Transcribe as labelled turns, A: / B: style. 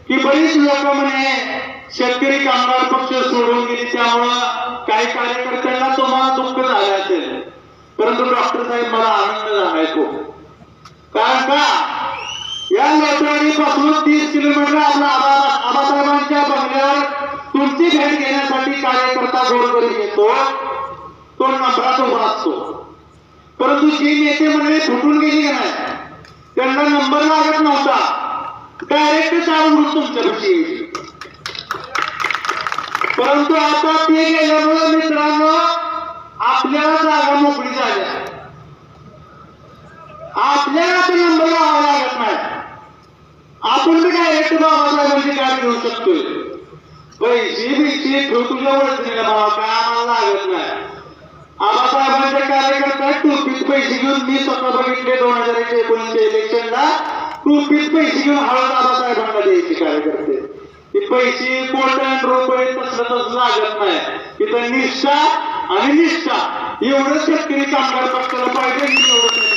A: की बरीच लोक म्हणे शेतकरी कामगार पक्ष सोडून गेली त्यामुळं काही कार्यकर्त्यांना तुम्हाला दुःख झाले असेल, परंतु डॉक्टर साहेब मला आनंद झालाय खूप. कारण का या लोटवाडी पासून 30 किलोमीटर आपला आबासाहेबांच्या बंगल्यावर तुमची भेट घेण्यासाठी कार्यकर्ता गोरगरीब येतो, तो नंबरात उभा असतो. परंतु जी नेते मंडळी फुटून गेली की नाही त्यांना नंबर लागत नव्हता, डायरेक्ट चालून तुमच्यापाशी यायची. परंतु आता ते गेल्यामुळे मित्रांनो आपल्याला जागा मोकळी झाल्या, आपल्याला आता नंबर लावावा लागत नाही. आपण बी डायरेक्ट बाबासाहेबांची गाडी घेऊ शकतोय. पैसे बिसे ठेव तुझ्या ओळखीला बाबा, काय आम्हाला लागत नाही. आबासाहेबांच्या कार्यकर्ता टोपीत पैसे घेऊन मी स्वतः बघितले 2019 इलेक्शनला टोपीत पैसे घेऊन हळद आबासाहेबांना द्यायचे कार्यकर्ते. ते पैसे कोटन रुपये तसलं लागत नाही. तिथं निष्ठा आणि निष्ठा एवढं शेतकरी कामगार पक्षाला पाहिजे, एवढं